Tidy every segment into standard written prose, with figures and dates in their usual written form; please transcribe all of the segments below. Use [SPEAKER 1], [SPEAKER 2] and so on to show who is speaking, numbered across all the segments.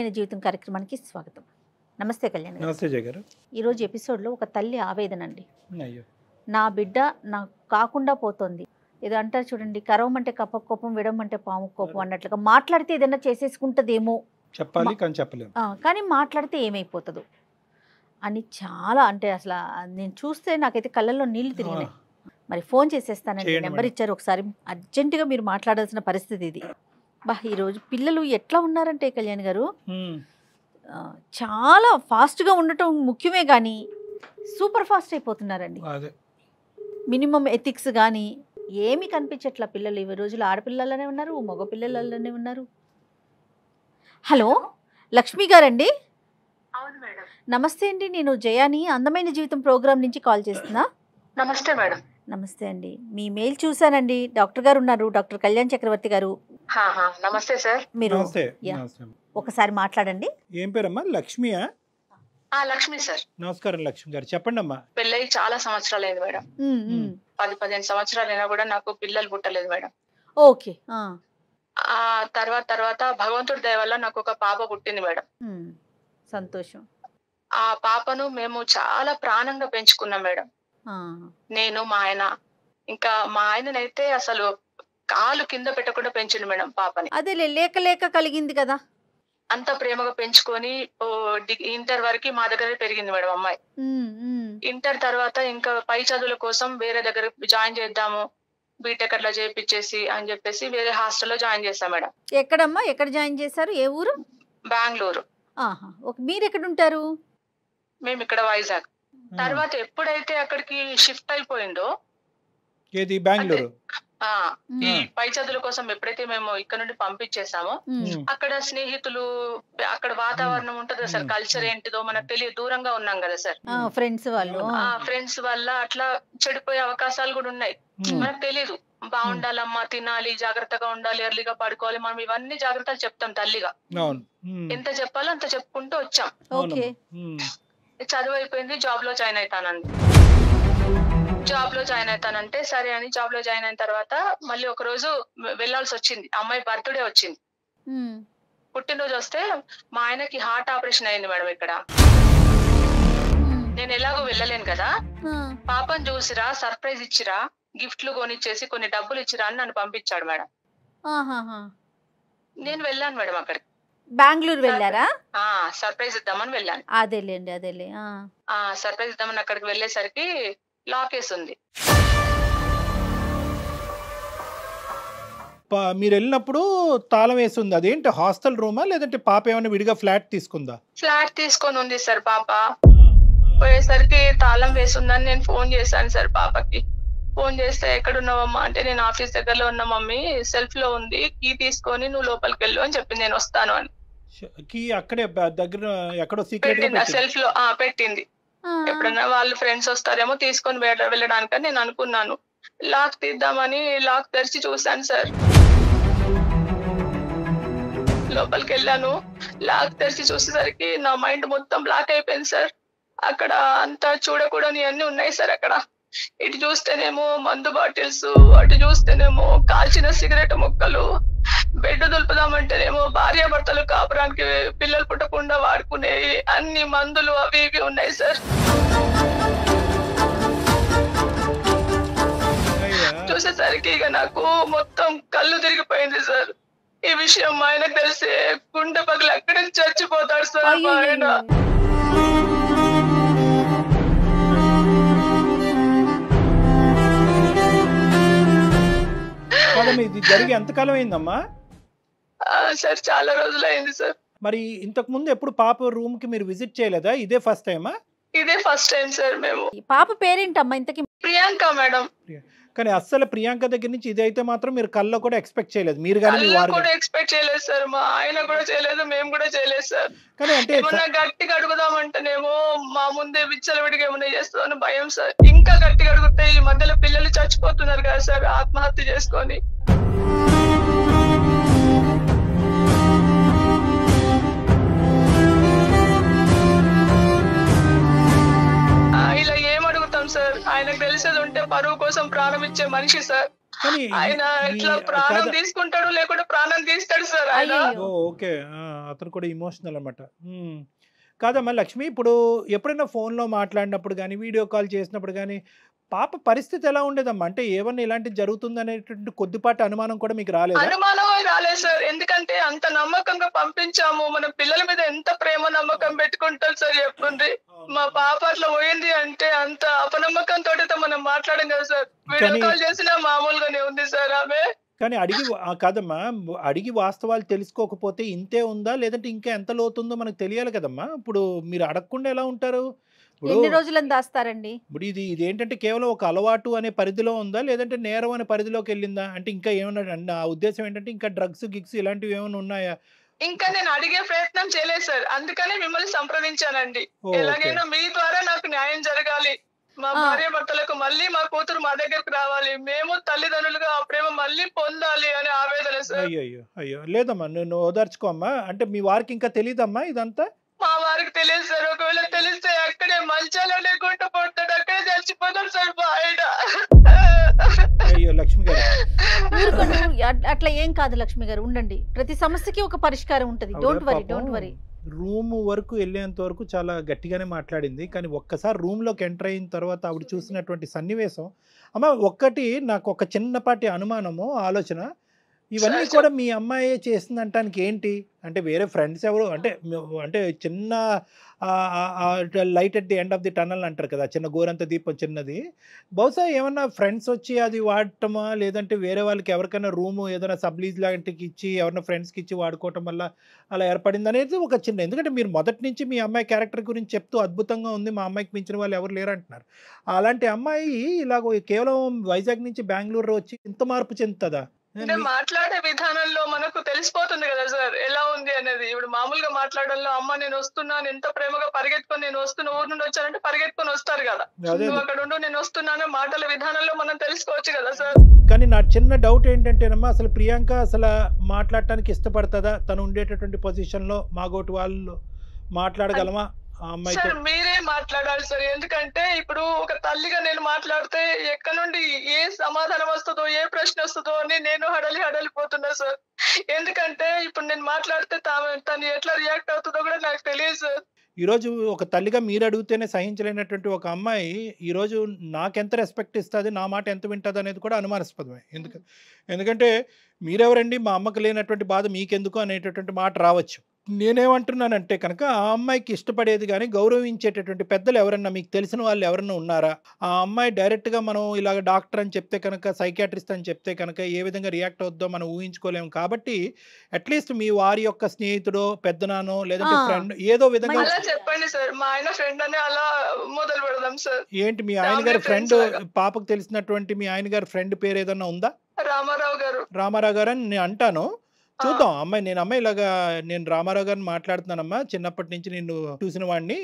[SPEAKER 1] అందమైన జీవితం కార్యక్రమానికి స్వాగతం. నమస్తే కళ్యాణ్ గారు.
[SPEAKER 2] నమస్తే జయ గారు.
[SPEAKER 1] ఈరోజు ఎపిసోడ్లో ఒక తల్లి ఆవేదన అండి.
[SPEAKER 2] అయ్యో,
[SPEAKER 1] నా బిడ్డ నాకు కాకుండా పోతుంది. ఏదో అంటారు చూడండి, కరవమంటే కప్ప కోపం, విడమంటే పాము కోపం అన్నట్లుగా మాట్లాడితే ఏదైనా చేసేసుకుంటుందేమో,
[SPEAKER 2] చెప్పాలి కానీ చెప్పలేము,
[SPEAKER 1] కానీ మాట్లాడితే ఏమైపోతుందో అని చాలా, అంటే అసలు నేను చూస్తే నాకైతే కళ్ళల్లో నీళ్లు తిరిగినాయి. మరి ఫోన్ చేసేస్తానండి, నెంబర్ ఇచ్చారు, ఒకసారి అర్జెంటుగా మీరు మాట్లాడాల్సిన పరిస్థితి ఇది. ఈరోజు పిల్లలు ఎట్లా ఉన్నారంటే కళ్యాణ్ గారు, చాలా ఫాస్ట్గా ఉండటం ముఖ్యమే కానీ సూపర్ ఫాస్ట్ అయిపోతున్నారండి. మినిమం ఎథిక్స్ కానీ ఏమీ కనిపించట్లా. పిల్లలు ఈ రోజులు ఆడపిల్లలనే ఉన్నారు, మగ పిల్లలనే ఉన్నారు. హలో, లక్ష్మి గారండి?
[SPEAKER 3] అవును మేడం.
[SPEAKER 1] నమస్తే అండి, నేను జయాని అందమైన జీవితం ప్రోగ్రామ్ నుంచి కాల్ చేస్తున్నా.
[SPEAKER 3] నమస్తే మేడం.
[SPEAKER 1] నమస్తే అండి, మీ మెయిల్ చూసానండి. డాక్టర్ గారు ఉన్నారు, డాక్టర్ కళ్యాణ్ చక్రవర్తి గారు.
[SPEAKER 3] నమస్తే సార్.
[SPEAKER 1] మీరు ఒకసారి మాట్లాడండి.
[SPEAKER 2] ఏం పేరమ్మా? లక్ష్మియా?
[SPEAKER 3] లక్ష్మి సార్.
[SPEAKER 2] నమస్కారం లక్ష్మి గారు, చెప్పండి అమ్మా.
[SPEAKER 3] పెళ్ళై చాలా సంవత్సరాలు అయింది మేడం. 10-15 సంవత్సరాలైనా కూడా నాకు పిల్లలు పుట్టలేదు మేడం.
[SPEAKER 1] ఓకే.
[SPEAKER 3] ఆ తర్వాత భగవంతుడి దయ వల్ల నాకు ఒక పాప పుట్టింది మేడం.
[SPEAKER 1] సంతోషం.
[SPEAKER 3] ఆ పాపను మేము చాలా ప్రాణంగా పెంచుకున్నాం మేడం. నేను, మా ఆయన, ఇంకా మా ఆయననైతే అసలు కాలు కింద పెట్టకుండా పెంచిండు మేడం పాపని.
[SPEAKER 1] అదే లేక లేక కలిగింది కదా,
[SPEAKER 3] అంత ప్రేమగా పెంచుకొని ఇంటర్ వరకు మా దగ్గర పెరిగింది మేడం అమ్మాయి. ఇంటర్ తర్వాత ఇంకా పై చదువుల కోసం వేరే దగ్గర జాయిన్ చేద్దాము, బీటెక్ అట్లా చేయించేసి అని చెప్పేసి వేరే హాస్టల్లో జాయిన్ చేశాం మేడం.
[SPEAKER 1] ఎక్కడమ్మా, ఎక్కడ జాయిన్ చేశారు? ఏ ఊరు?
[SPEAKER 3] బెంగళూరు.
[SPEAKER 1] మీరు ఎక్కడ ఉంటారు?
[SPEAKER 3] మేము ఇక్కడ వైజాగ్. తర్వాత ఎప్పుడైతే అక్కడికి షిఫ్ట్ అయిపోయిందో,
[SPEAKER 2] ఏది బెంగళూరు,
[SPEAKER 3] ఈ పై చదువుల కోసం ఎప్పుడైతే మేము ఇక్కడ నుండి పంపించేసామో, అక్కడ స్నేహితులు, అక్కడ వాతావరణం ఉంటది సార్, కల్చర్ ఏంటిదో మనకు తెలియదు, దూరంగా ఉన్నాం కదా సార్.
[SPEAKER 1] ఫ్రెండ్స్
[SPEAKER 3] ఫ్రెండ్స్ వల్ల అట్లా చెడిపోయే అవకాశాలు కూడా ఉన్నాయి. మనకు తెలియదు. బాగుండాలమ్మా, తినాలి, జాగ్రత్తగా ఉండాలి, ఎర్లీగా పడుకోవాలి, మనం ఇవన్నీ జాగ్రత్తలు చెప్తాం తల్లిగా. ఎంత చెప్పాలో అంత చెప్పుకుంటూ వచ్చాం. చదువు అయిపోయింది, జాబ్ లో జాయిన్ అవుతానండి. జాబ్ లో జాయిన్ అవుతానంటే సరే అని జాబ్ లో జాయిన్ అయిన తర్వాత మళ్ళీ ఒక రోజు వెళ్లాల్సి వచ్చింది. అమ్మాయి బర్త్డే వచ్చింది, పుట్టినరోజు వస్తే మా ఆయనకి హార్ట్ ఆపరేషన్ అయింది మేడం ఇక్కడ. నేను ఎలాగో వెళ్ళలేను కదా, పాపను చూసిరా, సర్ప్రైజ్ ఇచ్చిరా, గిఫ్ట్లు కొనిచ్చేసి కొన్ని డబ్బులు ఇచ్చిరా అని నన్ను పంపించాడు మేడం. నేను వెళ్ళాను మేడం అక్కడికి.
[SPEAKER 1] బెంగళూరు వెళ్ళారా?
[SPEAKER 3] సర్ప్రైజ్ ఇద్దామని వెళ్ళాను.
[SPEAKER 1] అదేలే.
[SPEAKER 3] సర్ప్రైజ్ ఇద్దామని అక్కడికి వెళ్ళేసరికి లాక్ వేసి ఉంది.
[SPEAKER 2] మీరు వెళ్ళినప్పుడు తాళం వేసి ఉంది. అదేంటి, హాస్టల్ రూమా లేదంటే పాప ఏమైనా విడిగా ఫ్లాట్ తీసుకుందా?
[SPEAKER 3] ఫ్లాట్ తీసుకొని ఉంది సార్ పాప. పోయేసరికి తాళం వేసి ఉందని నేను ఫోన్ చేశాను సార్ పాపకి. ఫోన్ చేస్తే ఎక్కడున్నావమ్మా అంటే, నేను ఆఫీస్ దగ్గరలో ఉన్న మమ్మీ, సెల్ఫ్ లో ఉంది, కీ తీసుకొని నువ్వు లోపలికి వెళ్ళు అని చెప్పింది. నేను వస్తాను అని.
[SPEAKER 2] కీ అక్కడే దగ్గర ఎక్కడో సీక్రెట్
[SPEAKER 3] సెల్ఫ్ లో పెట్టింది. ఎప్పుడన్నా వాళ్ళు ఫ్రెండ్స్ వస్తారేమో తీసుకొని వెళ్ళడానికి నేను అనుకున్నాను. లాక్ తీద్దామని లాక్ తెరిచి చూశాను సార్. లోపలికి వెళ్ళాను, లాక్ తెరిచి చూసేసరికి నా మైండ్ మొత్తం బ్లాక్ అయిపోయింది సార్. అక్కడ అంతా చూడకూడని అన్ని ఉన్నాయి సార్. అక్కడ ఇటు చూస్తేనేమో మందు బాటిల్స్, అటు చూస్తేనేమో కాల్చిన సిగరెట్ ముక్కలు, బెడ్ దులుపుదామంటేనేమో భార్యాభర్తలు కాపురానికి పిల్లలు పుట్టకుండా వాడుకునే అన్ని మందులు అవి ఇవి ఉన్నాయి సార్. చూసేసరికి ఇక నాకు మొత్తం కళ్ళు తిరిగిపోయింది సార్. ఈ విషయం మా ఆయనకు తెలిసే గుండె పగలు అక్కడి నుంచి చచ్చిపోతాడు సార్ మా ఆయన.
[SPEAKER 2] ఇది జరిగి ఎంతకాలం అయిందమ్మా?
[SPEAKER 3] సార్ చాలా రోజులు అయింది సార్.
[SPEAKER 2] మరి ఇంతకు ముందు ఎప్పుడు పాప రూమ్ కి మీరు విజిట్ చేయలేదా? ఇదే ఫస్ట్ టైమా?
[SPEAKER 3] ఇదే ఫస్ట్ టైం సార్. మేము
[SPEAKER 1] పాప పేరేంటమ్మా ఇంతకి?
[SPEAKER 3] ప్రియాంక మేడం.
[SPEAKER 2] కానీ అస్సలు ప్రియాంక దగ్గర నుంచి ఇదైతే మాత్రం మీరు కల్లో కూడా ఎక్స్పెక్ట్ చేయలేదు. మీరు
[SPEAKER 3] కూడా ఎక్స్పెక్ట్ చేయలేదు సార్, మా ఆయన కూడా చేయలేదు, మేము కూడా చేయలేదు సార్.
[SPEAKER 2] కానీ అంటే
[SPEAKER 3] ఏమన్నా గట్టిగా అడుగుదామంటేనేమో మా ముందే విచ్చలవిడిగా ఏమన్నా చేస్తామని భయం సార్. ఇంకా గట్టిగా అడిగితే ఈ మధ్యలో పిల్లలు చచ్చిపోతున్నారు కదా సార్ ఆత్మహత్య చేసుకొని. ఇలా ఏం అడుగుతాం సార్? ఆయనకు తెలిసేది ఉంటే పరువు కోసం ప్రాణం ఇచ్చే మనిషి సార్.
[SPEAKER 2] కానీ
[SPEAKER 3] ఆయన ఇట్లా ప్రాణం తీసుకుంటాడు లేకుంటే ప్రాణం తీస్తాడు సార్ ఆయన.
[SPEAKER 2] ఓకే, అతను కూడా ఇమోషనల్ అనమాట. కాదమ్మా లక్ష్మి, ఇప్పుడు ఎప్పుడైనా ఫోన్లో మాట్లాడినప్పుడు కానీ వీడియో కాల్ చేసినప్పుడు కానీ పాప పరిస్థితి ఎలా ఉండేదమ్మా? అంటే ఏమన్నా ఇలాంటిది జరుగుతుంది అనేటువంటి కొద్దిపాటి అనుమానం కూడా మీకు రాలేదు?
[SPEAKER 3] అనుమానం రాలేదు సార్, ఎందుకంటే అంత నమ్మకంగా పంపించాము. మన పిల్లల మీద ఎంత ప్రేమ నమ్మకం పెట్టుకుంటాం సార్ చెప్పండి. మా పాప అట్లా పోయింది అంటే అంత అపనమ్మకంతో మనం మాట్లాడం కదా సార్. వీడియో కాల్ చేసినా మామూలుగానే ఉంది సార్ ఆమె.
[SPEAKER 2] కానీ కాదమ్మా, అడిగి వాస్తవాలు తెలుసుకోకపోతే ఇంతే ఉందా లేదంటే ఇంకా ఎంత లోతుందో మనకు తెలియాలి కదమ్మా. ఇప్పుడు మీరు అడగకుండా ఎలా ఉంటారు?
[SPEAKER 1] ఎన్ని రోజులని దాస్తారండి?
[SPEAKER 2] ఇప్పుడు ఇది ఏంటంటే కేవలం ఒక అలవాటు అనే పరిధిలో ఉందా లేదంటే నేరం అనే పరిధిలోకి వెళ్ళిందా? అంటే ఇంకా ఏమన్నా నా ఉద్దేశం ఏంటంటే ఇంకా డ్రగ్స్ గిగ్స్ ఇలాంటివి ఏమైనా ఉన్నాయా?
[SPEAKER 3] ఇంకా నేను అడిగే ప్రయత్నం చేయలేదు సార్, అందుకనే మిమ్మల్ని సంప్రదించానండి. ఎలాగైనా మీ ద్వారా నాకు న్యాయం జరగాలి. మా భార్య భర్తలకు మళ్ళీ మా కూతురు మా దగ్గరకు రావాలి, మేము తల్లిదండ్రులుగా ఆ ప్రేమ మళ్ళీ పొందాలి అనే ఆవేదన సార్.
[SPEAKER 2] అయ్యో లేదమ్మా, నువ్వు ఓదార్చుకోమ్మా. అంటే మీ వారికి ఇంకా తెలియదమ్మా ఇదంతా?
[SPEAKER 3] మా వారికి తెలియదు సార్, ఒకవేళ తెలిస్తే అక్కడే మంచాలనే గుంట పడతాడు, అక్కడే చచ్చిపోతాడు సార్ ఆయన.
[SPEAKER 2] అయ్యో లక్ష్మి గారు,
[SPEAKER 1] అట్లా ఏం కాదు లక్ష్మి గారు, ఉండండి. ప్రతి సమస్యకి ఒక పరిష్కారం ఉంటుంది. Don't worry.
[SPEAKER 2] రూమ్ వరకు వెళ్ళేంత వరకు చాలా గట్టిగానే మాట్లాడింది. కానీ ఒక్కసారి రూమ్లోకి ఎంటర్ అయిన తర్వాత ఆవిడ చూసినటువంటి సన్నివేశం, అమ్మ ఒక్కటి నాకు ఒక చిన్నపాటి అనుమానము, ఆలోచన. ఇవన్నీ కూడా మీ అమ్మాయే చేసిందంటానికి ఏంటి? అంటే వేరే ఫ్రెండ్స్ ఎవరు అంటే చిన్న light at the end of the tunnel అంటారు కదా, చిన్న గోరంత దీపం చిన్నది. బహుశా ఏమన్నా ఫ్రెండ్స్ వచ్చి అది వాడటమా లేదంటే వేరే వాళ్ళకి ఎవరికైనా రూము ఏదైనా సబ్లీజ్ లాంటికి ఇచ్చి ఎవరైనా ఫ్రెండ్స్కి ఇచ్చి వాడుకోవటం వల్ల అలా ఏర్పడింది అనేది ఒక చిన్న. ఎందుకంటే మీరు మొదటి నుంచి మీ అమ్మాయి క్యారెక్టర్ గురించి చెప్తూ అద్భుతంగా ఉంది, మా అమ్మాయికి మించిన వాళ్ళు ఎవరు లేరు అంటున్నారు. అలాంటి అమ్మాయి ఇలాగ కేవలం వైజాగ్ నుంచి బెంగళూరు వచ్చి ఇంత మార్పు చెందుతుందా?
[SPEAKER 3] అంటే మాట్లాడే విధానంలో మనకు తెలిసిపోతుంది కదా సార్ ఎలా ఉంది అనేది. ఇప్పుడు మామూలుగా మాట్లాడంలో అమ్మ నేను వస్తున్నాను, ఎంత ప్రేమగా పరిగెత్తుకొని నేను వస్తున్నా, ఊరు నుండి వచ్చానంటే పరిగెత్తుకొని వస్తారు కదా, నువ్వు అక్కడ ఉండు నేను వస్తున్నాను, మాటల విధానంలో మనం తెలుసుకోవచ్చు కదా సార్.
[SPEAKER 2] కానీ నా చిన్న డౌట్ ఏంటంటేనమ్మా, అసలు ప్రియాంక అసలు మాట్లాడటానికి ఇష్టపడుతుందా? తను ఉండేటటువంటి పొజిషన్ లో మాగోటి వాళ్ళు మాట్లాడగలమా
[SPEAKER 3] సార్? మీరే మాట్లాడాలి సార్, ఎందుకంటే ఇప్పుడు ఒక తల్లిగా నేను మాట్లాడితే ఎక్కడ నుండి ఏ సమాధానం వస్తుందో ఏ ప్రశ్న వస్తుందో అని నేను హడలిపోతున్నా సార్. ఎందుకంటే ఇప్పుడు నేను మాట్లాడితే తను ఎట్లా రియాక్ట్ అవుతుందో కూడా నాకు తెలియదు సార్.
[SPEAKER 2] ఈరోజు ఒక తల్లిగా మీరు అడిగితేనే సహించలేనటువంటి ఒక అమ్మాయి ఈరోజు నాకెంత రెస్పెక్ట్ ఇస్తుంది, నా మాట ఎంత వింటుంది అనేది కూడా అనుమానాస్పదమే. ఎందుకంటే మీరెవరండి, మా అమ్మకు లేనటువంటి బాధ మీకెందుకు అనేటటువంటి మాట రావచ్చు. నేనేమంటున్నానంటే కనుక ఆ అమ్మాయికి ఇష్టపడేది కానీ గౌరవించేటటువంటి పెద్దలు ఎవరన్నా మీకు తెలిసిన వాళ్ళు ఎవరన్నా ఉన్నారా? ఆ అమ్మాయి డైరెక్ట్గా మనం ఇలాగ డాక్టర్ అని చెప్తే కనుక, సైకియాట్రిస్ట్ అని చెప్తే కనుక ఏ విధంగా రియాక్ట్ అవుద్దో మనం ఊహించుకోలేము. కాబట్టి అట్లీస్ట్ మీ వారి యొక్క స్నేహితుడో పెద్దనానో లేదంటే ఫ్రెండ్ ఏదో విధంగా
[SPEAKER 3] చెప్పండి సార్. మా ఆయన ఫ్రెండ్ అని అలా మొదలు పెడదాం సార్.
[SPEAKER 2] ఏంటి మీ ఆయన గారి ఫ్రెండ్, పాపకు తెలిసినటువంటి మీ ఆయన గారి ఫ్రెండ్ పేరు ఏదన్నా ఉందా?
[SPEAKER 3] రామారావు
[SPEAKER 2] గారు అని నేను అంటాను. చూద్దాం అమ్మాయి, నేను రామారావు గారిని మాట్లాడుతున్నానమ్మా, చిన్నప్పటి నుంచి నిన్ను చూసిన వాడిని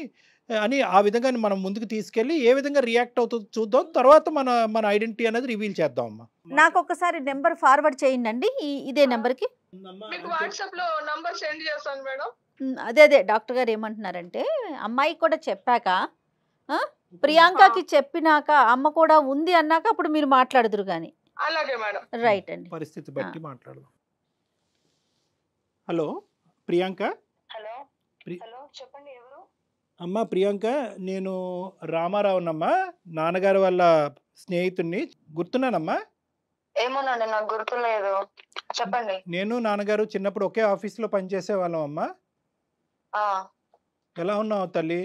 [SPEAKER 2] అని ఆ విధంగా మనం ముందుకు తీసుకెళ్ళి ఏ విధంగా రియాక్ట్ అవుతుందో చూద్దాం. తర్వాత మన ఐడెంటిటీ అనేది రివీల్ చేద్దాం అమ్మా.
[SPEAKER 1] నాకు ఒకసారి నెంబర్ ఫార్వర్డ్ చేయండి ఇదే నెంబర్కి.
[SPEAKER 3] వాట్సాప్ లో నంబర్ సెండ్ చేస్తాను మేడం.
[SPEAKER 1] అదే డాక్టర్ గారు ఏమంటున్నారంటే, అమ్మాయి కూడా చెప్పాక ప్రియాంకకి చెప్పినాక అమ్మ కూడా ఉంది అన్నాక అప్పుడు మీరు మాట్లాడుదురు కానీ.
[SPEAKER 3] అలాగే మేడం.
[SPEAKER 1] రైట్ అండి,
[SPEAKER 2] పరిస్థితి బట్టి మాట్లాడదాం. హలో ప్రియాంక.
[SPEAKER 3] హలో చెప్పండి ఎవరు?
[SPEAKER 2] అమ్మా ప్రియాంక, నేను రామారావునమ్మా, నాన్నగారు వాళ్ళ స్నేహితుడిని. గుర్తున్నానమ్మా?
[SPEAKER 3] ఏమోనండి నాకు గుర్తులేదు, చెప్పండి.
[SPEAKER 2] నేను నాన్నగారు చిన్నప్పుడు ఒకే ఆఫీస్లో పనిచేసే వాళ్ళం అమ్మా. ఎలా ఉన్నావు తల్లి?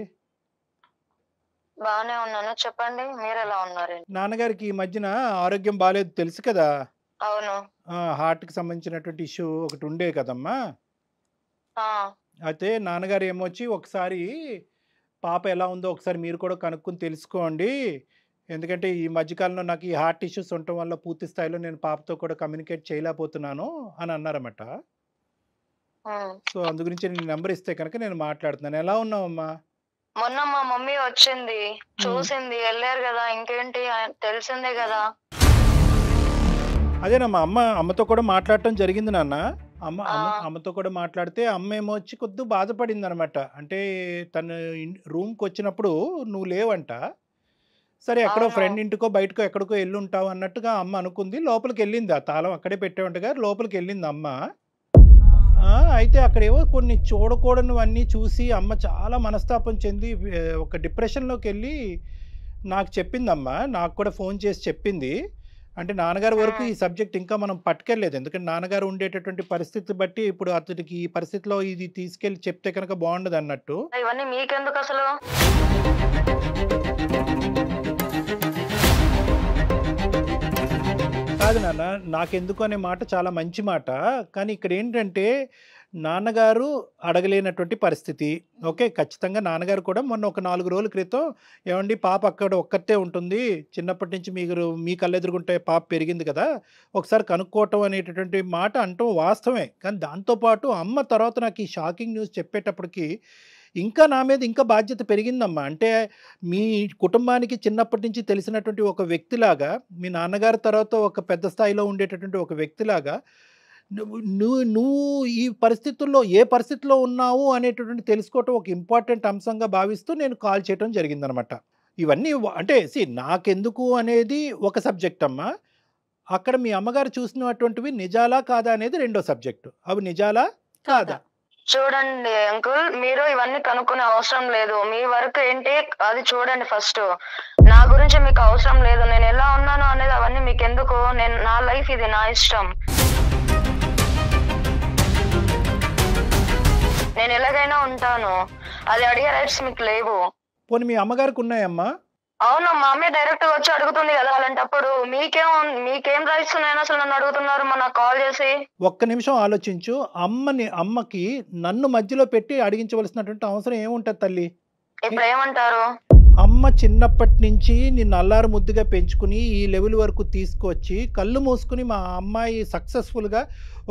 [SPEAKER 3] బాగానే ఉన్నాను, చెప్పండి మీరు ఎలా ఉన్నారు?
[SPEAKER 2] నాన్నగారికి ఈ మధ్యన ఆరోగ్యం బాగాలేదు తెలుసు కదా.
[SPEAKER 3] అవును.
[SPEAKER 2] హార్ట్కి సంబంధించినటువంటి ఇష్యూ ఒకటి ఉండే కదమ్మా. అయితే నాన్నగారు ఏమొచ్చి ఒకసారి పాప ఎలా ఉందో ఒకసారి మీరు కూడా కనుక్కొని తెలుసుకోండి, ఎందుకంటే ఈ మధ్యకాలంలో నాకు ఈ హార్ట్ ఇష్యూస్ ఉండటం వల్ల పూర్తి స్థాయిలో నేను పాపతో కూడా కమ్యూనికేట్ చేయలేకపోతున్నాను అని అన్నారన్నమాట. సో అందు గురించి నేను నెంబర్ ఇస్తే కనుక నేను మాట్లాడుతున్నాను. ఎలా ఉన్నావమ్మా?
[SPEAKER 3] మొన్న మా మమ్మీ వచ్చింది, చూసింది, వెళ్ళారు కదా, ఇంకేంటి తెలిసిందే కదా.
[SPEAKER 2] అదేనమ్మా, అమ్మతో కూడా మాట్లాడటం జరిగింది నాన్న. అమ్మతో కూడా మాట్లాడితే అమ్మ ఏమో వచ్చి కొద్దిగా బాధపడింది అనమాట. అంటే తను రూమ్కి వచ్చినప్పుడు నువ్వు లేవంట. సరే ఎక్కడో
[SPEAKER 4] అవును.
[SPEAKER 2] ఫ్రెండ్ ఇంటికో బయటకో ఎక్కడికో వెళ్ళి ఉంటావు అన్నట్టుగా అమ్మ అనుకుంది. లోపలికి వెళ్ళింది, ఆ తాళం అక్కడే పెట్టేవంటగా లోపలికి వెళ్ళింది అమ్మ. అయితే అక్కడేవో కొన్ని చూడకూడనివన్నీ చూసి అమ్మ చాలా మనస్తాపం చెంది ఒక డిప్రెషన్లోకి వెళ్ళి నాకు చెప్పిందమ్మ. నాకు కూడా ఫోన్ చేసి చెప్పింది. అంటే నాన్నగారి వరకు ఈ సబ్జెక్ట్ ఇంకా మనం పట్టుకెళ్ళలేదు. ఎందుకంటే నాన్నగారు ఉండేటటువంటి పరిస్థితి బట్టి ఇప్పుడు అతనికి ఈ పరిస్థితిలో ఇది తీసుకెళ్ళి చెప్తే కనుక బాగుండదు అన్నట్టు.
[SPEAKER 4] ఇవన్నీ మీకెందుకు అసలు?
[SPEAKER 2] కాదు నాన్న, నాకెందుకు అనే మాట చాలా మంచి మాట. కానీ ఇక్కడ ఏంటంటే నాన్నగారు అడగలేనటువంటి పరిస్థితి. ఓకే, ఖచ్చితంగా నాన్నగారు కూడా మొన్న ఒక 4 రోజుల క్రితం ఏమండి పాప అక్కడ ఒక్కతే ఉంటుంది, చిన్నప్పటి నుంచి మీరు మీ కళ్ళెదురుగుంటే పాప పెరిగింది కదా, ఒకసారి కనుక్కోవటం అనేటటువంటి మాట అంటూ వాస్తవమే. కానీ దాంతోపాటు అమ్మ తర్వాత నాకు ఈ షాకింగ్ న్యూస్ చెప్పేటప్పటికి ఇంకా నా మీద ఇంకా బాధ్యత పెరిగిందమ్మా. అంటే మీ కుటుంబానికి చిన్నప్పటి నుంచి తెలిసినటువంటి ఒక వ్యక్తిలాగా, మీ నాన్నగారి తర్వాత ఒక పెద్ద స్థాయిలో ఉండేటటువంటి ఒక వ్యక్తిలాగా నువ్వు ఈ పరిస్థితుల్లో ఏ పరిస్థితిలో ఉన్నావు అనేటటువంటి తెలుసుకోవటం ఒక ఇంపార్టెంట్ అంశంగా భావిస్తూ నేను కాల్ చేయటం జరిగిందనమాట. ఇవన్నీ అంటే నాకెందుకు అనేది ఒక సబ్జెక్ట్ అమ్మా. అక్కడ మీ అమ్మగారు చూసినటువంటివి నిజాలా కాదా అనేది రెండో సబ్జెక్టు. అవి నిజాలా కాదా?
[SPEAKER 4] చూడండి అంకుల్, మీరు ఇవన్నీ కనుక్కునే అవసరం లేదు. మీ వర్క్ ఏంటి అది చూడండి ఫస్ట్. నా గురించి మీకు అవసరం లేదు. నేను ఎలా ఉన్నాను అనేది అవన్నీ మీకు ఎందుకు? నా లైఫ్ ఇది, నా ఇష్టం. నేను ఎలాగైనా ఉంటాను. అది అడిగే రైట్స్ మీకు లేవు.
[SPEAKER 2] పోనీ మీ అమ్మగారికి ఉన్నాయమ్మా?
[SPEAKER 4] అవును, మా అమ్మే డైరెక్ట్ గా వచ్చి అడుగుతుంది కదా. అలాంటప్పుడు మీకేం రైట్స్ ఉన్నాయని అసలు నన్ను అడుగుతున్నారు నాకు కాల్ చేసి?
[SPEAKER 2] ఒక్క నిమిషం ఆలోచించు. అమ్మకి నన్ను మధ్యలో పెట్టి అడిగించవలసినటువంటి అవసరం ఏముంటది తల్లి?
[SPEAKER 4] ఇప్పుడు ఏమంటారు?
[SPEAKER 2] అమ్మ చిన్నప్పటి నుంచి నిన్ను అల్లారు ముద్దుగా పెంచుకుని ఈ లెవెల్ వరకు తీసుకొచ్చి కళ్ళు మూసుకుని మా అమ్మాయి సక్సెస్ఫుల్గా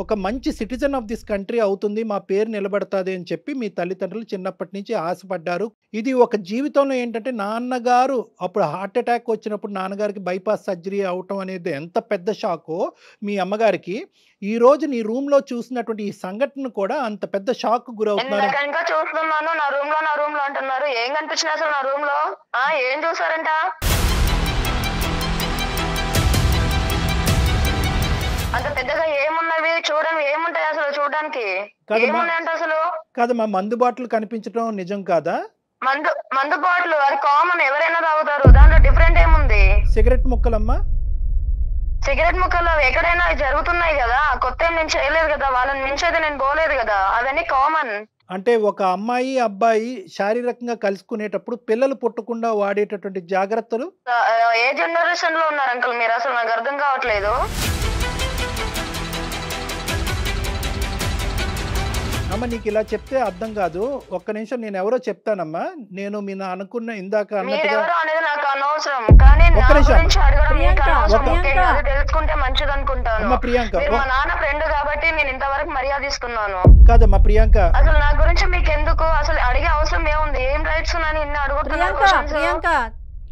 [SPEAKER 2] ఒక మంచి సిటిజన్ ఆఫ్ దిస్ కంట్రీ అవుతుంది, మా పేరు నిలబడుతుంది అని చెప్పి మీ తల్లిదండ్రులు చిన్నప్పటి నుంచి ఆశపడ్డారు. ఇది ఒక జీవితంలో ఏంటంటే నాన్నగారు అప్పుడు హార్ట్ అటాక్ వచ్చినప్పుడు నాన్నగారికి బైపాస్ సర్జరీ అవటం అనేది ఎంత పెద్ద షాకో మీ అమ్మగారికి, ఈ రోజు నీ రూమ్ లో చూసినటువంటి ఈ సంఘటన కూడా అంత పెద్ద షాక్ గురవుతున్నారు.
[SPEAKER 4] ఇంకా చూస్తున్నాను. నా రూమ్ లో అంటున్నారు. ఏం కనిపించింది అసలు నా రూమ్ లో? ఏం చూసారంట? అంత పెద్దగా ఏమున్నవి చూడండి, ఏముంటాయి అసలు చూడడానికి? ఏమున్నాయంట అసలు?
[SPEAKER 2] కాదమ్మా, మందు బాటిల్ కనిపించడం నిజం కాదా?
[SPEAKER 4] మందు బాటిల్ అది కామన్, ఎవరైనా తాగుతారు. దాంట్లో డిఫరెంట్ ఏముంది?
[SPEAKER 2] సిగరెట్ ముక్కలమ్మా?
[SPEAKER 4] సిగరెట్ ముక్కలు ఎక్కడైనా జరుగుతున్నాయి కదా, కొత్త నేను చేయలేదు కదా, వాళ్ళని మించైతే నేను పోలేదు కదా, అవన్నీ కామన్.
[SPEAKER 2] అంటే ఒక అమ్మాయి అబ్బాయి శారీరకంగా కలుసుకునేటప్పుడు పిల్లలు పుట్టకుండా వాడేటటువంటి జాగ్రత్తలు
[SPEAKER 4] ఏ జనరేషన్ లో ఉన్నారు అంకుల్ మీరు? అసలు నాకు అర్థం కావట్లేదు.
[SPEAKER 2] అమ్మ నీకు ఇలా చెప్తే అర్థం కాదు. ఒక్క నిమిషం, నేను ఎవరో చెప్తానమ్మా. నేను మీ అనుకున్న ఇందాక అన్నట్టుగా
[SPEAKER 4] అనేది నాకు అనవసరం, కానీ నా గురించి అడగడం మీకు అనవసరం. అది తెలుసుకుంటే మంచిది అనుకుంటాను. మీరు మా నాన్న ఫ్రెండ్ కాబట్టి నేను ఇంతవరకు మర్యాద ఇస్తున్నాను.
[SPEAKER 2] కాదమ్మా ప్రియాంక,
[SPEAKER 4] అసలు నా గురించి మీకు ఎందుకు? అసలు అడిగే అవసరం ఏముంది? ఏం రైట్స్ ఉన్నాయని ఇన్ని అడుగుతున్నారు?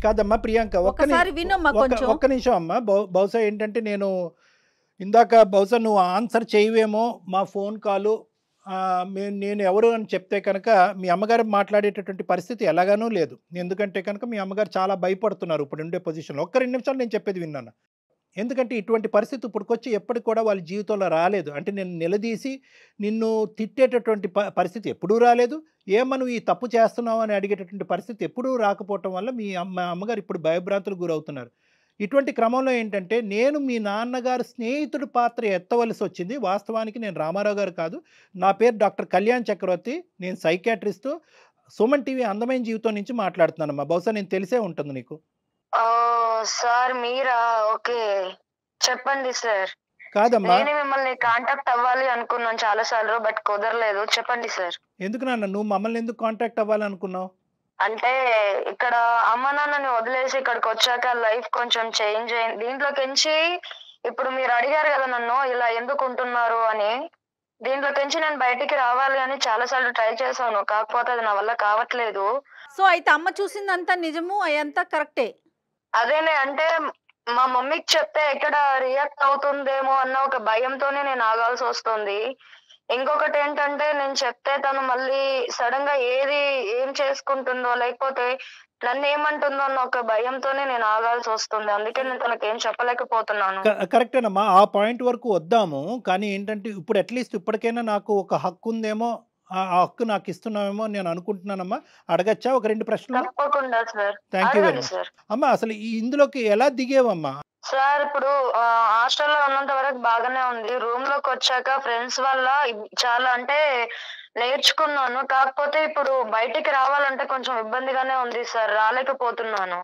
[SPEAKER 2] కాదమ్మా ప్రియాంక, ఒక్క నిమిషం అమ్మా. బహుశా ఏంటంటే నేను ఇందాక బహుశా నువ్వు ఆన్సర్ చేయవేమో మా ఫోన్ కాలు, నేను ఎవరు అని చెప్తే కనుక మీ అమ్మగారు మాట్లాడేటటువంటి పరిస్థితి ఎలాగానూ లేదు. ఎందుకంటే కనుక మీ అమ్మగారు చాలా భయపడుతున్నారు ఇప్పుడు ఉండే పొజిషన్లో. ఒక్క 2 నిమిషాలు నేను చెప్పేది విన్నాను. ఎందుకంటే ఇటువంటి పరిస్థితి ఇప్పటికొచ్చి ఎప్పటికి కూడా వాళ్ళ జీవితంలో రాలేదు. అంటే నేను నిలదీసి నిన్ను తిట్టేటటువంటి పరిస్థితి ఎప్పుడూ రాలేదు. నువ్వు ఈ తప్పు చేస్తున్నావు అని అడిగేటటువంటి పరిస్థితి ఎప్పుడూ రాకపోవటం వల్ల మీ అమ్మగారు ఇప్పుడు భయభ్రాంతులకు గురవుతున్నారు. ఇటువంటి క్రమంలో ఏంటంటే నేను మీ నాన్నగారు స్నేహితుడి పాత్ర ఎత్తవలసి వచ్చింది. వాస్తవానికి నేను రామారావు గారు కాదు, నా పేరు డాక్టర్ కళ్యాణ్ చక్రవర్తి, నేను సైకాట్రిస్టు, సుమన్ టీవీ అందమైన జీవితం నుంచి మాట్లాడుతున్నానమ్మా. బహుశా నేను తెలిసే ఉంటుంది నీకు.
[SPEAKER 4] సార్ మీరా? ఓకే చెప్పండి సార్.
[SPEAKER 2] కాదమ్మా,
[SPEAKER 4] నేను మిమ్మల్ని కాంటాక్ట్ అవ్వాలి అనుకున్నాను చాలా సార్లు, బట్ కుదరలేదు. చెప్పండి సార్.
[SPEAKER 2] ఎందుకు నాన్న నువ్వు మమ్మల్ని ఎందుకు కాంటాక్ట్ అవ్వాలనుకున్నావు?
[SPEAKER 4] అంటే ఇక్కడ అమ్మ నాన్నని వదిలేసి ఇక్కడికి వచ్చాక లైఫ్ కొంచెం చేంజ్ అయింది. దీంట్లోకించి ఇప్పుడు మీరు అడిగారు కదా నన్ను ఇలా ఎందుకు ఉంటున్నారు అని, దీంట్లోకించి నేను బయటికి రావాలి అని చాలా సార్లు ట్రై చేశాను, కాకపోతే అది నా వల్ల కావట్లేదు.
[SPEAKER 1] సో అయితే అమ్మ చూసిందంతా నిజము, అదంతా కరెక్టే.
[SPEAKER 4] అదేనే అంటే మా మమ్మీకి చెప్తే ఎక్కడ రియాక్ట్ అవుతుందేమో అన్న ఒక భయంతోనే నేను ఆగాల్సి వస్తుంది. ఇంకొకటి ఏంటంటే నేను చెప్తే తను మళ్ళీ సడన్ గా ఏం చేసుకుంటుందో లేకపోతే నన్ను ఏమంటుందో అన్న ఒక భయంతోనే నేను ఆగాల్సి వస్తుంది. అందుకే నేను తనకి ఏం చెప్పలేకపోతున్నాను.
[SPEAKER 2] కరెక్టేనమ్మా, ఆ పాయింట్ వరకు వద్దాము. కానీ ఏంటంటే ఇప్పుడు అట్లీస్ట్ ఇప్పటికైనా నాకు ఒక హక్కు ఉందేమో, ఆ హక్కు నాకు ఇస్తున్నావేమో నేను అనుకుంటున్నానమ్మా. అడగచ్చా ఒక 2 ప్రశ్నలు?
[SPEAKER 4] తప్పకుండా సార్.
[SPEAKER 2] థ్యాంక్ యూ వెరీ
[SPEAKER 4] అడగండి
[SPEAKER 2] మచ్.
[SPEAKER 4] సార్.
[SPEAKER 2] అమ్మా అసలు ఇందులోకి ఎలా దిగేవమ్మా?
[SPEAKER 4] సార్ ఇప్పుడు హాస్టల్లో ఉన్నంత వరకు బాగానే ఉంది. రూమ్ లోకి వచ్చాక ఫ్రెండ్స్ వల్ల చాలా అంటే నేర్చుకున్నాను. కాకపోతే ఇప్పుడు బయటికి రావాలంటే కొంచెం ఇబ్బందిగానే ఉంది సార్. రాలేకపోతున్నాను.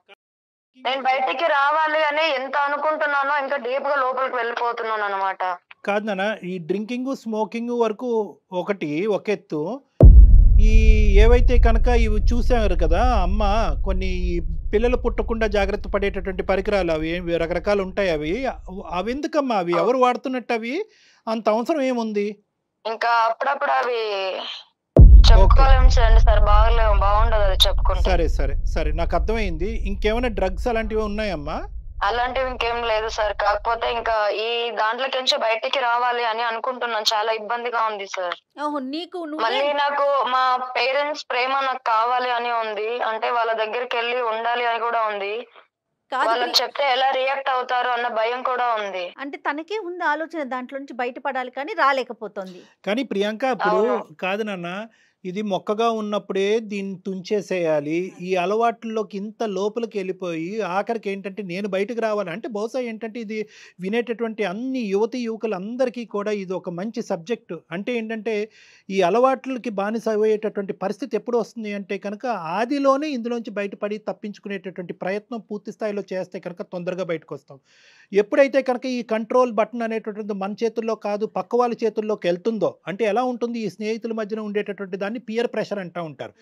[SPEAKER 4] నేను బయటికి రావాలి అని ఎంత అనుకుంటున్నానో ఇంకా డీప్ గా లోపలికి వెళ్ళిపోతున్నాను అనమాట.
[SPEAKER 2] కాదు నాన్న, ఈ డ్రింకింగ్ స్మోకింగ్ వరకు ఒక ఎత్తు. ఈ ఏవైతే కనుక ఇవి చూసారు కదా అమ్మ, కొన్ని పిల్లలు పుట్టకుండా జాగ్రత్త పడేటటువంటి పరికరాలు అవి రకరకాలు ఉంటాయి. అవి ఎందుకమ్మా? అవి ఎవరు వాడుతున్నట్టు? అవి అంత అవసరం ఏముంది?
[SPEAKER 4] ఇంకా అప్పుడప్పుడు అవి చెప్పుకోలేము సార్. బాగుండదు అది చెప్పుకుంటే.
[SPEAKER 2] సరే సరే సరే, నాకు అర్థమైంది. ఇంకేమైనా డ్రగ్స్ అలాంటివి ఉన్నాయమ్మా?
[SPEAKER 4] అలాంటివి ఇంకేం లేదు సార్. కాకపోతే ఇంకా ఈ దాంట్లోకించి బయటికి రావాలి అని అనుకుంటున్నాను. చాలా ఇబ్బందిగా ఉంది సార్. మళ్ళీ నాకు మా పేరెంట్స్ ప్రేమ నాకు కావాలి అని ఉంది. అంటే వాళ్ళ దగ్గరికి వెళ్ళి ఉండాలి అని కూడా ఉంది. వాళ్ళకి చెప్తే ఎలా రియాక్ట్ అవుతారు అన్న భయం కూడా ఉంది.
[SPEAKER 1] అంటే తనకే ఉంది ఆలోచన దాంట్లో నుంచి బయటపడాలి, కానీ రాలేకపోతుంది.
[SPEAKER 2] కానీ ప్రియాంక, ఇప్పుడు కాదు నాన్న, ఇది మొక్కగా ఉన్నప్పుడే దీన్ని తుంచేసేయాలి. ఈ అలవాట్లలోకి ఇంత లోపలికి వెళ్ళిపోయి ఆఖరికి ఏంటంటే నేను బయటకు రావాలి అంటే, బహుశా ఏంటంటే ఇది వినేటటువంటి అన్ని యువతి యువకులందరికీ కూడా ఇది ఒక మంచి సబ్జెక్టు. అంటే ఏంటంటే ఈ అలవాట్లకి బానిస అయ్యేటటువంటి పరిస్థితి ఎప్పుడు వస్తుంది అంటే కనుక ఆదిలోనే ఇందులోంచి బయటపడి తప్పించుకునేటటువంటి ప్రయత్నం పూర్తి స్థాయిలో చేస్తే కనుక తొందరగా బయటకు వస్తాం. ఎప్పుడైతే కనుక ఈ కంట్రోల్ బటన్ అనేటటువంటి మన చేతుల్లో కాదు పక్క వాళ్ళ చేతుల్లోకి వెళ్తుందో, అంటే ఎలా ఉంటుంది, ఈ స్నేహితుల మధ్యన ఉండేటటువంటి దాన్ని పియర్ ప్రెషర్ అంటూ ఉంటారు.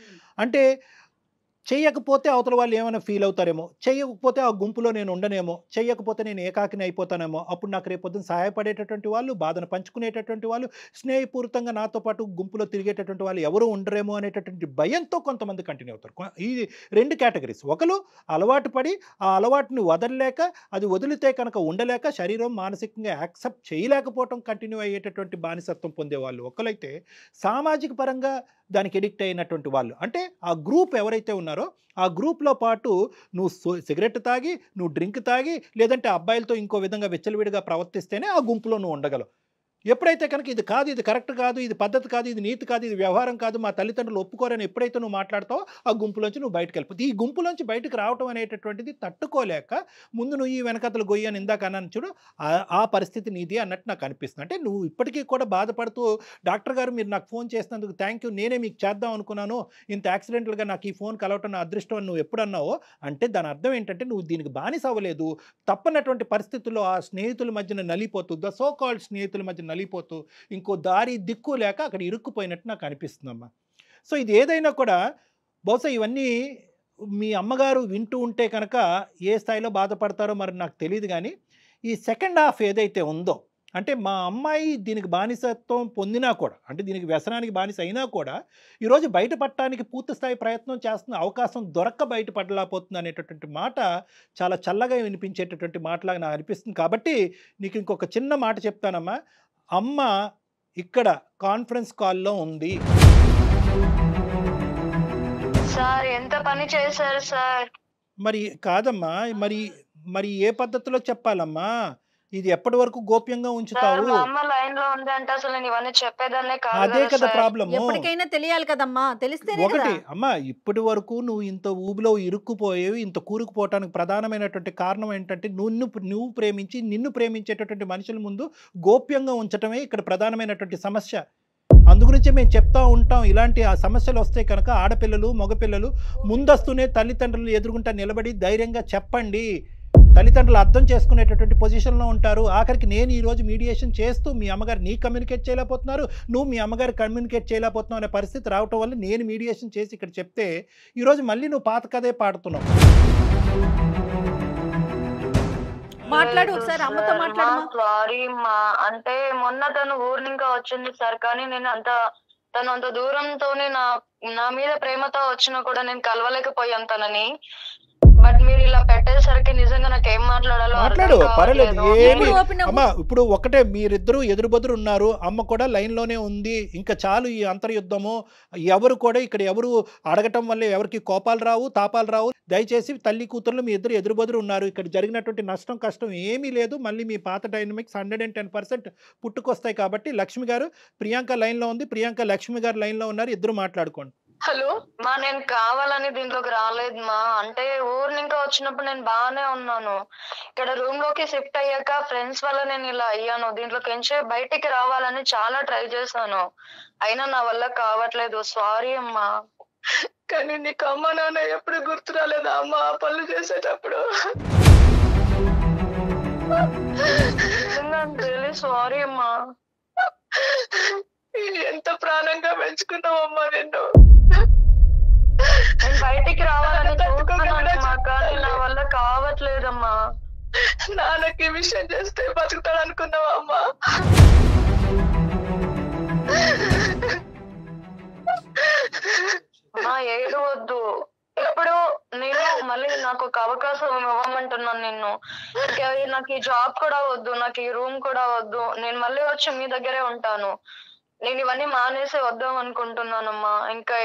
[SPEAKER 2] అంటే చేయకపోతే అవతల వాళ్ళు ఏమైనా ఫీల్ అవుతారేమో, చేయకపోతే ఆ గుంపులో నేను ఉండనేమో, చేయకపోతే నేను ఏకాకిని అయిపోతానేమో, అప్పుడు నాకు రేపొద్దున సహాయపడేటటువంటి వాళ్ళు, బాధను పంచుకునేటటువంటి వాళ్ళు, స్నేహపూరితంగా నాతో పాటు గుంపులో తిరిగేటటువంటి వాళ్ళు ఎవరు ఉండరేమో అనేటటువంటి భయంతో కొంతమంది కంటిన్యూ అవుతారు. ఈ 2 కేటగిరీస్. ఒకరు అలవాటు పడి ఆ అలవాటుని వదలలేక, అది వదిలితే కనుక ఉండలేక, శరీరం మానసికంగా యాక్సెప్ట్ చేయలేకపోవటం కంటిన్యూ అయ్యేటటువంటి బానిసత్వం పొందేవాళ్ళు ఒకరైతే, సామాజిక పరంగా దానికి ఎడిక్ట్ అయినటువంటి వాళ్ళు, అంటే ఆ గ్రూప్ ఎవరైతే ఉన్నారో ఆ గ్రూప్లో పాటు నువ్వు సిగరెట్ తాగి, నువ్వు డ్రింక్ తాగి, లేదంటే అబ్బాయిలతో ఇంకో విధంగా విచ్చలవిడిగా ప్రవర్తిస్తేనే ఆ గుంపులో నువ్వు ఉండగలవు. ఎప్పుడైతే కనుక ఇది కాదు, ఇది కరెక్ట్ కాదు, ఇది పద్ధతి కాదు, ఇది నీతి కాదు, ఇది వ్యవహారం కాదు, మా తల్లిదండ్రులు ఒప్పుకోరని ఎప్పుడైతే నువ్వు మాట్లాడతావో ఆ గుంపులోంచి నువ్వు బయటకు వెళ్ళిపోతుంది. ఈ గుంపులోంచి బయటకు రావటం అనేటటువంటిది తట్టుకోలేక ముందు నువ్వు ఈ వెనకతలు గొయ్యి అని ఇందాక అన్నాను చూడు, ఆ పరిస్థితి నీది అన్నట్టు నాకు అనిపిస్తుంది. అంటే నువ్వు ఇప్పటికీ కూడా బాధపడుతూ, డాక్టర్ గారు మీరు నాకు ఫోన్ చేసినందుకు థ్యాంక్ యూ, నేనే మీకు చేద్దాం అనుకున్నాను, ఇంత యాక్సిడెంటల్గా నాకు ఈ ఫోన్ కలవటం నా అదృష్టం అని నువ్వు ఎప్పుడు అన్నావో, అంటే దాని అర్థం ఏంటంటే నువ్వు దీనికి బానిస అవ్వలేదు. తప్పనటువంటి పరిస్థితుల్లో ఆ స్నేహితుల మధ్యన నలిపోతూ, ద సో కాల్డ్ స్నేహితుల మధ్య నలిపోతూ, ఇంకో దారి దిక్కు లేక అక్కడ ఇరుక్కుపోయినట్టు నాకు అనిపిస్తుందమ్మా. సో ఇది ఏదైనా కూడా బహుశా ఇవన్నీ మీ అమ్మగారు వింటూ ఉంటే కనుక ఏ స్థాయిలో బాధపడతారో మరి నాకు తెలియదు. కానీ ఈ సెకండ్ హాఫ్ ఏదైతే ఉందో, అంటే మా అమ్మాయి దీనికి బానిసత్వం పొందినా కూడా, అంటే దీనికి వ్యసనానికి బానిస అయినా కూడా ఈరోజు బయటపడటానికి పూర్తి స్థాయి ప్రయత్నం చేస్తున్న, అవకాశం దొరక్క బయటపడలేకపోతుంది అనేటటువంటి మాట చాలా చల్లగా వినిపించేటటువంటి మాటలాగా నాకు అనిపిస్తుంది. కాబట్టి నీకు ఇంకొక చిన్న మాట చెప్తానమ్మా. అమ్మ ఇక్కడ కాన్ఫరెన్స్ కాల్లో ఉంది.
[SPEAKER 4] సార్ ఎంత పని చేశారు సార్?
[SPEAKER 2] మరి కాదమ్మా, మరి ఏ పద్ధతిలో చెప్పాలమ్మా? ఇది ఎప్పటి వరకు గోప్యంగా ఉంచుతావు?
[SPEAKER 4] అమ్మ లైన్ లో ఉంది అంటే అసలు నేను ఇవన్నీ చెప్పేదాన్నే కాదు.
[SPEAKER 2] అదే కదా ప్రాబ్లమ్.
[SPEAKER 1] ఎప్పటికైనా తెలియాలి కదమ్మా, తెలిస్తేనే
[SPEAKER 2] ఒకటి అమ్మా, ఇప్పటి వరకు నువ్వు ఇంత ఊబిలో ఇరుక్కుపోయేవి, ఇంత కూరుకుపోవటానికి ప్రధానమైనటువంటి కారణం ఏంటంటే నువ్వు ప్రేమించి నిన్ను ప్రేమించేటటువంటి మనుషుల ముందు గోప్యంగా ఉంచటమే ఇక్కడ ప్రధానమైనటువంటి సమస్య. అందుగురించే మేము చెప్తా ఉంటాం, ఇలాంటి ఆ సమస్యలు వస్తే కనుక ఆడపిల్లలు మగపిల్లలు ముందస్తునే తల్లిదండ్రులు ఎదురుగుంటా నిలబడి ధైర్యంగా చెప్పండి. తల్లిదండ్రులు అర్థం చేసుకునేటటువంటి పొజిషన్లో ఉంటారు. ఆఖరికి నేను ఈరోజు మీడియేషన్ చేస్తూ మీ అమ్మగారు నీ కమ్యూనికేట్ చేయలేకపోతున్నారు, నువ్వు మీ అమ్మగారు కమ్యూనికేట్ చేయలేకపోతున్నావు అనే పరిస్థితి రావటం వల్ల నేను మీడియేషన్ చేసి ఇక్కడ చెప్తే ఈరోజు మళ్ళీ నువ్వు పాత కథే పాడుతున్నావు.
[SPEAKER 1] మాట్లాడు ఒకసారి, అమ్మతో మాట్లాడు.
[SPEAKER 4] సారీ మా, అంటే మొన్న తను ఊరు ఇంకా వచ్చింది సార్, కానీ నేను తను అంత దూరంతోనే నా మీద ప్రేమతో వచ్చినా కూడా నేను కలవలేకపోయాను తనని. బట్ మీరు ఇలా పెట్టేసరికి నిజంగా నాకు ఏం మాట్లాడాలో
[SPEAKER 2] మాట్లాడు, పర్లేదు, ఏమి
[SPEAKER 1] ఓపెన్
[SPEAKER 2] అమ్మ. ఇప్పుడు ఒకటే, మీరిద్దరూ ఎదురుబెదురు ఉన్నారు, అమ్మ కూడా లైన్లోనే ఉంది, ఇంకా చాలు ఈ అంతర్యుద్ధము. ఎవరు కూడా ఇక్కడ ఎవరు అడగటం వల్ల ఎవరికి కోపాలు రావు, తాపాలు రావు. దయచేసి తల్లి కూతుర్లు మీ ఇద్దరు ఎదురుబెదురు ఉన్నారు, ఇక్కడ జరిగినటువంటి నష్టం కష్టం ఏమీ లేదు. మళ్ళీ మీ పాత డైనమిక్స్ 110% పుట్టుకొస్తాయి. కాబట్టి లక్ష్మి గారు, ప్రియాంక లైన్లో ఉంది, ప్రియాంక లక్ష్మి గారు లైన్లో ఉన్నారు, ఇద్దరు మాట్లాడుకోండి.
[SPEAKER 3] హలో
[SPEAKER 4] మా నేను కావాలని దీంట్లోకి రాలేదు మా. అంటే ఊరు ఇంకా వచ్చినప్పుడు నేను బాగానే ఉన్నాను. ఇక్కడ రూమ్ లోకి షిఫ్ట్ అయ్యాక ఫ్రెండ్స్ వల్ల నేను ఇలా అయ్యాను. దీంట్లోకి ఎంచే బయటికి రావాలని చాలా ట్రై చేశాను, అయినా నా వల్ల కావట్లేదు. సారీ అమ్మా.
[SPEAKER 3] కానీ నీకు అమ్మ నాన్న ఎప్పుడు గుర్తు రాలేదా అమ్మ ఆ పనులు చేసేటప్పుడు?
[SPEAKER 4] సారీ అమ్మా.
[SPEAKER 3] ఎంత ప్రాణంగా పెంచుకున్నావమ్మా నిన్ను.
[SPEAKER 4] నేను బయటికి రావాలని చూస్తున్నానమ్మా, కానీ నా వల్ల కావట్లేదమ్మా.
[SPEAKER 3] నాన్నకి ఈ విషయం చేస్తే బతుకుతాడు అనుకున్నావా అమ్మా?
[SPEAKER 4] ఏడు వద్దు. ఇప్పుడు నేను మళ్ళీ నాకు ఒక అవకాశం ఇవ్వమంటున్నాను నిన్ను. నాకు ఈ జాబ్ కూడా వద్దు, నాకు ఈ రూమ్ కూడా వద్దు. నేను మళ్ళీ వచ్చి మీ దగ్గరే ఉంటాను. నేను ఇవన్నీ మానేసి వద్దాం అనుకుంటున్నానమ్మా. ఇంకా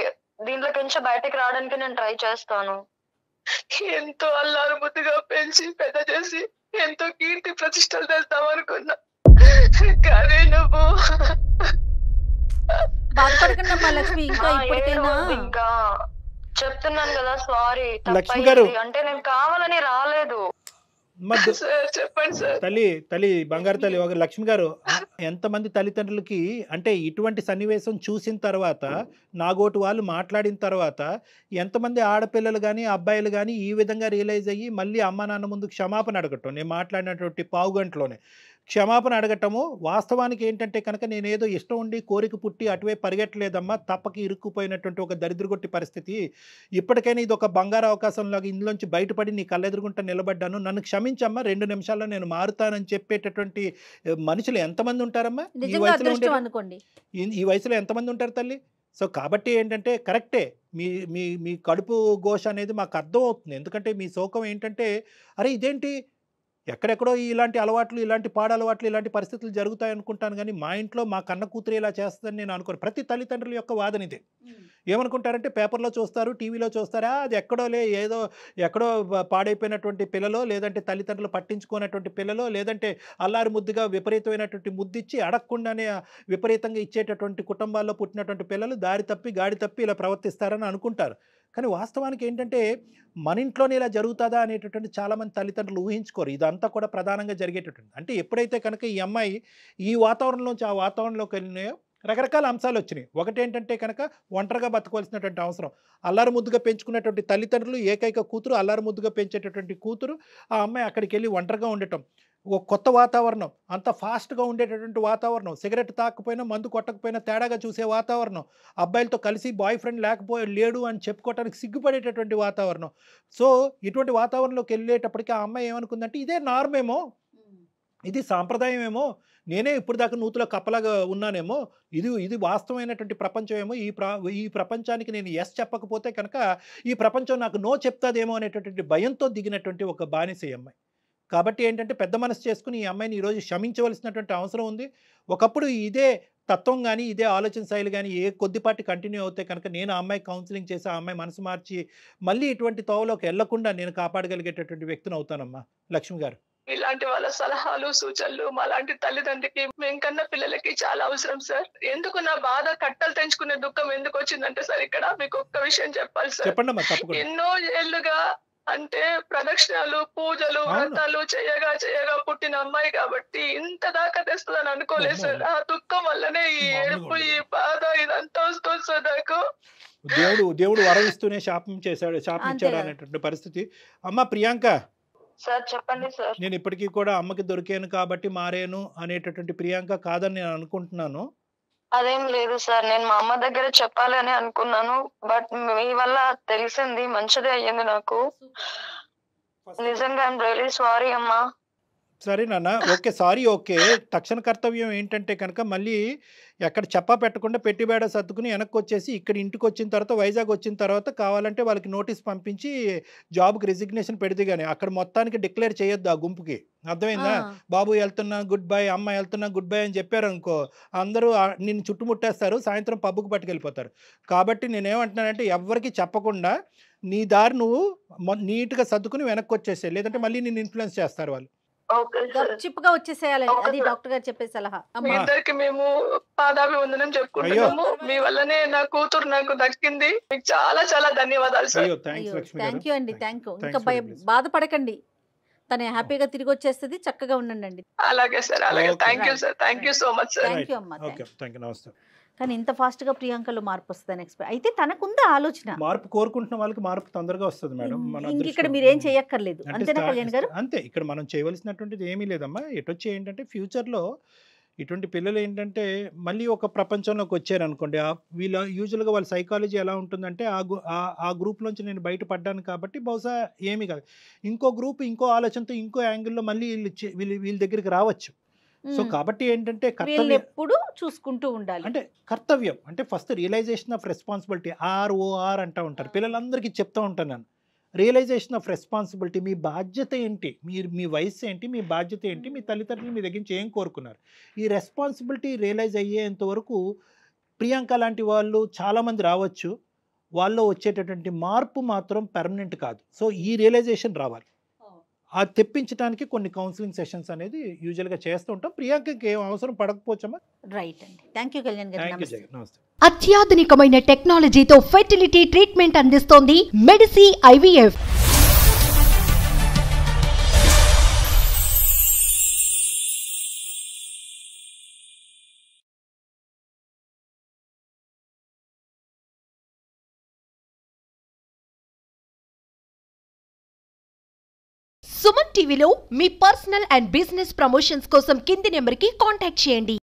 [SPEAKER 4] దీంట్లోకి నుంచి బయటకు రావడానికి నేను ట్రై చేస్తాను.
[SPEAKER 3] ఎంతో అల్లారు ముద్దుగా పెంచి పెద్ద చేసి ఎంతో కీర్తి ప్రతిష్టలు తెస్తావు అనుకున్నా, కానీ నువ్వు
[SPEAKER 1] బాధపడకండి లక్ష్మి. ఇంకా ఇప్పటికైనా
[SPEAKER 4] ఇంకా చెప్తున్నాను కదా, సారీ.
[SPEAKER 2] లక్ష్మి గారు,
[SPEAKER 4] అంటే నేను కావాలని రాలేదు.
[SPEAKER 3] చెప్పండి సార్.
[SPEAKER 2] తల్లి బంగారు తల్లి, ఒక లక్ష్మి గారు, ఎంతమంది తల్లిదండ్రులకి అంటే ఇటువంటి సన్నివేశం చూసిన తర్వాత, నాగోటు వాళ్ళు మాట్లాడిన తర్వాత, ఎంతమంది ఆడపిల్లలు కానీ అబ్బాయిలు కానీ ఈ విధంగా రియలైజ్ అయ్యి మళ్ళీ అమ్మ నాన్న ముందు క్షమాపణ అడగటం, నేను మాట్లాడినటువంటి పావు గంటలోనే క్షమాపణ అడగటము. వాస్తవానికి ఏంటంటే కనుక నేనేదో ఇష్టం ఉండి కోరిక పుట్టి అటువైపు పరిగెట్టలేదమ్మా, తప్పకి ఇరుక్కుపోయినటువంటి ఒక దరిద్రగొట్టి పరిస్థితి. ఇప్పటికైనా ఇది ఒక బంగారు అవకాశంలాగా ఇందులోంచి బయటపడి నీ కళ్ళెదురుగుంట నిలబడ్డాను, నన్ను క్షమించమ్మా, 2 నిమిషాల్లో నేను మారుతానని చెప్పేటటువంటి మనుషులు ఎంతమంది ఉంటారమ్మా ఈ వయసులో?
[SPEAKER 1] అనుకోండి,
[SPEAKER 2] ఈ వయసులో ఎంతమంది ఉంటారు తల్లి? సో కాబట్టి ఏంటంటే కరెక్టే, మీ మీ మీ కడుపు ఘోష అనేది మాకు అర్థం అవుతుంది. ఎందుకంటే మీ శోకం ఏంటంటే, అరే ఇదేంటి ఎక్కడెక్కడో ఇలాంటి అలవాట్లు, ఇలాంటి పాడలవాట్లు, ఇలాంటి పరిస్థితులు జరుగుతాయి అనుకుంటాను, కానీ మా ఇంట్లో మా కన్న కూతురు ఇలా చేస్తుందని నేను అనుకోను. ప్రతి తల్లిదండ్రుల యొక్క వాదన ఇదే. ఏమనుకుంటారంటే పేపర్లో చూస్తారు, టీవీలో చూస్తారా, అది ఏదో ఎక్కడో పాడైపోయినటువంటి పిల్లలో, లేదంటే తల్లిదండ్రులు పట్టించుకున్నటువంటి పిల్లలో, లేదంటే అల్లారి ముద్దుగా విపరీతమైనటువంటి ముద్దిచ్చి అడగకుండానే విపరీతంగా ఇచ్చేటటువంటి కుటుంబాల్లో పుట్టినటువంటి పిల్లలు దారి తప్పి గాడి తప్పి ఇలా ప్రవర్తిస్తారని అనుకుంటారు. కానీ వాస్తవానికి ఏంటంటే మన ఇంట్లోనే ఇలా జరుగుతుందా అనేటటువంటి చాలామంది తల్లిదండ్రులు ఊహించుకోరు. ఇదంతా కూడా ప్రధానంగా జరిగేటటువంటి, అంటే ఎప్పుడైతే కనుక ఈ అమ్మాయి ఈ వాతావరణంలోంచి ఆ వాతావరణంలోకి వెళ్ళినాయో రకరకాల అంశాలు వచ్చినాయి. ఒకటేంటంటే కనుక ఒంటరిగా బతకవలసినటువంటి అవసరం, అల్లారు ముద్దుగా పెంచుకున్నటువంటి తల్లిదండ్రులు, ఏకైక కూతురు, అల్లారు ముద్దుగా పెంచేటటువంటి కూతురు, ఆ అమ్మాయి అక్కడికి వెళ్ళి ఒంటరిగా ఉండటం, ఒక కొత్త వాతావరణం, అంత ఫాస్ట్గా ఉండేటటువంటి వాతావరణం, సిగరెట్ తాకపోయినా మందు కొట్టకపోయినా తేడాగా చూసే వాతావరణం, అబ్బాయిలతో కలిసి బాయ్ ఫ్రెండ్ లేడు అని చెప్పుకోవడానికి సిగ్గుపడేటటువంటి వాతావరణం. సో ఇటువంటి వాతావరణంలోకి వెళ్ళేటప్పటికీ ఆ అమ్మాయి ఏమనుకుందంటే ఇదే నార్మేమో, ఇది సాంప్రదాయమేమో, నేనే ఇప్పుడు దాకా నూతులో కప్పలాగా ఉన్నానేమో, ఇది వాస్తవమైనటువంటి ప్రపంచమేమో, ఈ ప్రపంచానికి నేను ఎస్ చెప్పకపోతే కనుక ఈ ప్రపంచం నాకు నో చెప్తాదేమో అనేటటువంటి భయంతో దిగినటువంటి ఒక బానిస అమ్మాయి. కాబట్టి ఏంటంటే పెద్ద మనసు చేసుకుని ఈ అమ్మాయిని ఈరోజు క్షమించవలసినటువంటి అవసరం ఉంది. ఒకప్పుడు ఇదే తత్వం కానీ ఇదే ఆలోచన శైలి కానీ కొద్దిపాటి కంటిన్యూ అవుతే కనుక నేను ఆ అమ్మాయి కౌన్సిలింగ్ చేసి ఆ అమ్మాయి మనసు మార్చి మళ్ళీ ఇటువంటి తోవలోకి వెళ్లకుండా నేను కాపాడగలిగేటటువంటి వ్యక్తిని అవుతానమ్మా. లక్ష్మి గారు,
[SPEAKER 3] ఇలాంటి వాళ్ళ సలహాలు సూచనలు మాలాంటి తల్లిదండ్రికి మేము కన్నా పిల్లలకి చాలా అవసరం సార్. ఎందుకు నా బాధ కట్టలు తెంచుకునే దుఃఖం ఎందుకు వచ్చిందంటే సార్, ఇక్కడ మీకు ఒక్క విషయం చెప్పాలి సార్.
[SPEAKER 2] చెప్పండి.
[SPEAKER 3] ఎన్నో ఏళ్లుగా అంటే ప్రదక్షిణాలు, పూజలు, వ్రతాలు చేయగా పుట్టిన అమ్మాయి కాబట్టి ఇంత దాకా తెస్తుందని అనుకోలేదు సార్. ఆ దుఃఖం వల్లనే ఈ ఏడుపు, ఈ బాధ ఇదంతా వస్తుంది సార్ నాకు.
[SPEAKER 2] దేవుడు వరవిస్తూనే శాపించాడు అనేటువంటి పరిస్థితి. అమ్మ ప్రియాంక
[SPEAKER 4] సార్ చెప్పండి సార్.
[SPEAKER 2] నేను ఇప్పటికీ కూడా అమ్మకి దొరికాను కాబట్టి మారేను అనేటటువంటి ప్రియాంక కాదని నేను అనుకుంటున్నాను.
[SPEAKER 4] అదేం లేదు సార్, నేను మా అమ్మ దగ్గర చెప్పాలి అని అనుకున్నాను, బట్ మీ వల్ల తెలిసింది, మంచిదే అయ్యింది నాకు. నిజంగా ఐఎమ్ రియలీ సారీ అమ్మా.
[SPEAKER 2] సరే నాన్న, ఓకే, సారీ, ఓకే. తక్షణ కర్తవ్యం ఏంటంటే కనుక మళ్ళీ ఎక్కడ చెప్పా పెట్టకుండా పెట్టి బేడ సర్దుకుని వెనక్కి వచ్చేసి ఇక్కడ ఇంటికి వచ్చిన తర్వాత, వైజాగ్ వచ్చిన తర్వాత కావాలంటే వాళ్ళకి నోటీస్ పంపించి జాబ్కి రిజిగ్నేషన్ పెడితే కానీ అక్కడ మొత్తానికి డిక్లేర్ చేయొద్దు ఆ గుంపుకి. అర్థమైందా? బాబు వెళ్తున్నా గుడ్ బై, అమ్మ వెళ్తున్నా గుడ్ బై అని చెప్పారు అనుకో, అందరూ నిన్ను చుట్టుముట్టేస్తారు, సాయంత్రం పబ్బుకు పట్టుకెళ్ళిపోతారు. కాబట్టి నేనేమంటున్నానంటే ఎవరికి చెప్పకుండా నీ దారి నువ్వు నీట్గా సర్దుకుని వెనక్కి వచ్చేసాయి, లేదంటే మళ్ళీ నిన్ను ఇన్ఫ్లుయెన్స్ చేస్తారు వాళ్ళు.
[SPEAKER 1] చిప్పుగా వచ్చేసేయాలి, అది డాక్టర్ గారు చెప్పే సలహా.
[SPEAKER 3] మీ ఇద్దరికి మేము పాదాభివందనం చెప్పుకుంటున్నాము. మీ వల్లనే నా కూతురు నాకు దక్కింది. మీకు చాలా చాలా ధన్యవాదాలు సార్.
[SPEAKER 1] థ్యాంక్ యూ అండి, థ్యాంక్ యూ. ఇంకా బాధపడకండి, తను హ్యాపీగా తిరిగి వచ్చేస్తుంది, చక్కగా ఉండండి.
[SPEAKER 3] అలాగే సార్, అలాగే. Thank you sir, thank you so much sir.
[SPEAKER 1] Thank you అమ్మా.
[SPEAKER 2] నమస్తే.
[SPEAKER 1] కానీ ఇంత ఫాస్ట్ గా ప్రియాంకలో మార్పు వస్తుందని ఎక్స్పెక్ట్ అయితే తనకుందా ఆలోచన?
[SPEAKER 2] మార్పు కోరుకుంటున్న వాళ్ళకి మార్పు తొందరగా వస్తుంది మేడం.
[SPEAKER 1] ఇక్కడ మీరేం చేయక్కర్లేదు, అంతేనా కళ్యాణ్ గారు?
[SPEAKER 2] అంతే, ఇక్కడ మనం చేయవలసినటువంటిది ఏమీ లేదమ్మా. ఎటొచ్చి ఏంటంటే ఫ్యూచర్లో ఇటువంటి పిల్లలు ఏంటంటే మళ్ళీ ఒక ప్రపంచంలోకి వచ్చారనుకోండి, వీళ్ళ యూజువల్గా వాళ్ళ సైకాలజీ ఎలా ఉంటుందంటే ఆ గ్రూప్లోంచి నేను బయటపడ్డాను కాబట్టి బహుశా ఏమీ కాదు, ఇంకో గ్రూప్ ఇంకో ఆలోచనతో ఇంకో యాంగిల్లో మళ్ళీ వీళ్ళ దగ్గరికి రావచ్చు. సో కాబట్టి ఏంటంటే
[SPEAKER 1] ఎప్పుడు చూసుకుంటూ ఉండాలి.
[SPEAKER 2] అంటే కర్తవ్యం అంటే first realisation of responsibility, ROR అంటూ ఉంటారు. పిల్లలందరికీ చెప్తూ ఉంటాను నేను, రియలైజేషన్ ఆఫ్ రెస్పాన్సిబిలిటీ. మీ బాధ్యత ఏంటి, మీ వయసు ఏంటి, మీ బాధ్యత ఏంటి, మీ తల్లిదండ్రులు మీ దగ్గర నుంచి ఏం కోరుకున్నారు, ఈ రెస్పాన్సిబిలిటీ రియలైజ్ అయ్యేంత వరకు ప్రియాంక లాంటి వాళ్ళు చాలామంది రావచ్చు, వాళ్ళు వచ్చేటటువంటి మార్పు మాత్రం పర్మనెంట్ కాదు. సో ఈ రియలైజేషన్ రావాలి, అది తెప్పించడానికి కొన్ని కౌన్సిలింగ్ సెషన్స్ అనేది యూజువల్గా చేస్తూ ఉంటాం. ప్రియాంకకి ఏం అవసరం పడకపోవచ్చమ్మా.
[SPEAKER 1] రైట్ అండి, థ్యాంక్ యూ కళ్యాణ్ గారు.
[SPEAKER 2] నమస్తే.
[SPEAKER 5] అత్యాధునికమైన టెక్నాలజీతో ఫెర్టిలిటీ ట్రీట్మెంట్ అందిస్తోంది మెడిసి IVF. సుమన్ టీవీలో మీ పర్సనల్ అండ్ బిజినెస్ ప్రమోషన్స్ కోసం కింది నెంబర్కి కాంటాక్ట్ చేయండి.